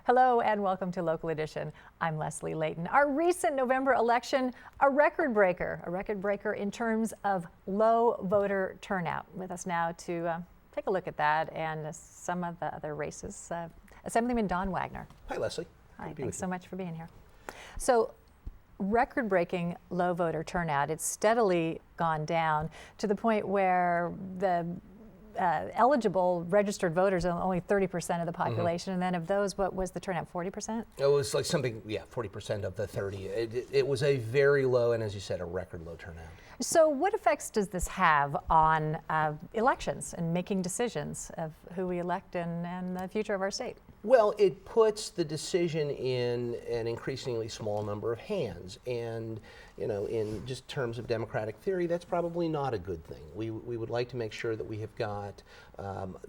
Hello and welcome to Local Edition. I'm Leslie Leyton. Our recent November election, a record breaker in terms of low voter turnout. With us now to take a look at that and some of the other races, Assemblyman Don Wagner. Hi, Leslie. Hi, thanks so much for being here. So, record-breaking low voter turnout. It's steadily gone down to the point where the eligible registered voters are only 30% of the population, and then of those, what was the turnout, 40%? It was like something, 40% of the 30. It was a very low, and as you said, a record low turnout. So what effects does this have on elections and making decisions of who we elect and the future of our state? Well, it puts the decision in an increasingly small number of hands, and in just terms of democratic theory, that's probably not a good thing. We would like to make sure that we have got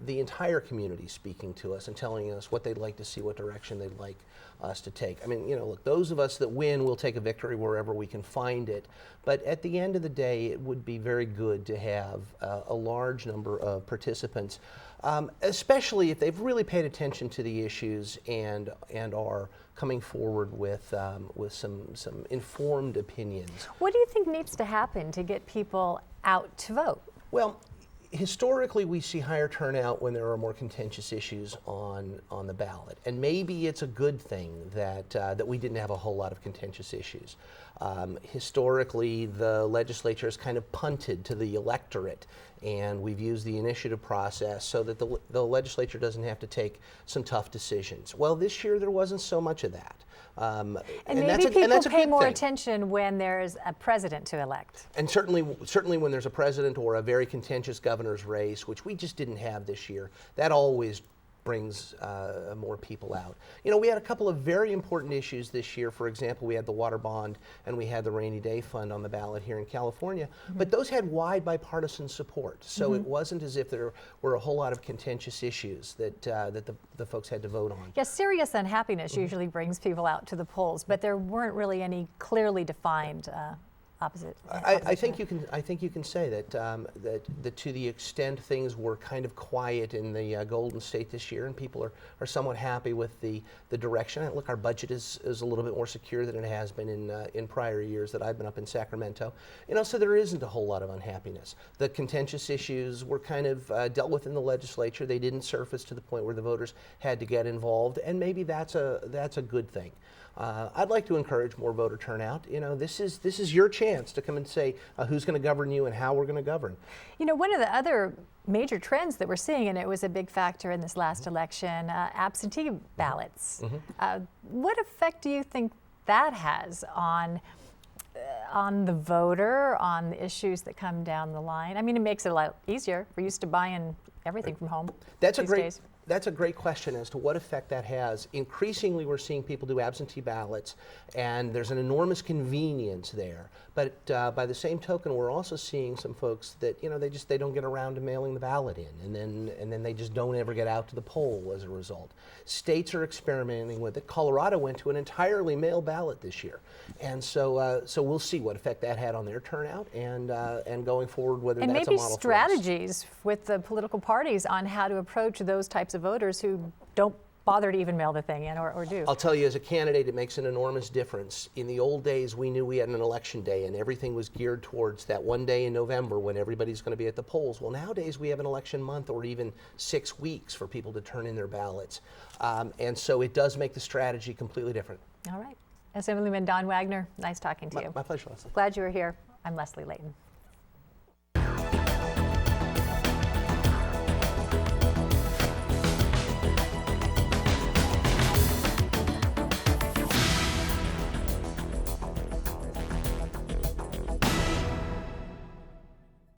the entire community speaking to us and telling us what they'd like to see, what direction they'd like us to take. I mean, look, those of us that win will take a victory wherever we can find it, but at the end of the day, it would be very good to have a large number of participants, especially if they've really paid attention to the issues and are coming forward with some informed opinions. What do you think needs to happen to get people out to vote? Well, historically, we see higher turnout when there are more contentious issues on the ballot, and maybe it's a good thing that we didn't have a whole lot of contentious issues. Historically, the legislature has kind of punted to the electorate, and we've used the initiative process so that the legislature doesn't have to take some tough decisions. Well, this year there wasn't so much of that. And maybe people pay more attention when there's a president to elect. And certainly when there's a president or a very contentious governor's race, which we just didn't have this year, that always brings more people out. We had a couple of very important issues this year. For example, we had the water bond and we had the rainy day fund on the ballot here in California, but those had wide bipartisan support. So it wasn't as if there were a whole lot of contentious issues that the folks had to vote on. Yeah, serious unhappiness usually brings people out to the polls, but there weren't really any clearly defined opposite. I think you can say that to the extent things were kind of quiet in the Golden State this year, and people are somewhat happy with the direction. Look, our budget is a little bit more secure than it has been in prior years that I've been up in Sacramento. So there isn't a whole lot of unhappiness. The contentious issues were kind of dealt with in the legislature. They didn't surface to the point where the voters had to get involved, and maybe that's a good thing. I'd like to encourage more voter turnout. This is your chance to come and say who's going to govern you and how we're going to govern. One of the other major trends that we're seeing, and it was a big factor in this last election, absentee ballots. What effect do you think that has on the voter, on the issues that come down the line? I mean, it makes it a lot easier. We're used to buying everything from home these days. That's a great question as to what effect that has. Increasingly, we're seeing people do absentee ballots, and there's an enormous convenience there. But by the same token, we're also seeing some folks that they don't get around to mailing the ballot in, and then they just don't ever get out to the poll as a result. States are experimenting with it. Colorado went to an entirely mail ballot this year, and so we'll see what effect that had on their turnout, and going forward whether that's a model for us. And maybe strategies with the political parties on how to approach those types of voters who don't bother to even mail the thing in or do. I'll tell you, as a candidate, it makes an enormous difference. In the old days, we knew we had an election day and everything was geared towards that one day in November when everybody's going to be at the polls. Well, nowadays we have an election month or even 6 weeks for people to turn in their ballots. And so it does make the strategy completely different. All right. Assemblyman Don Wagner, nice talking to you. My pleasure, Leslie. Glad you were here. I'm Leslie Leyton.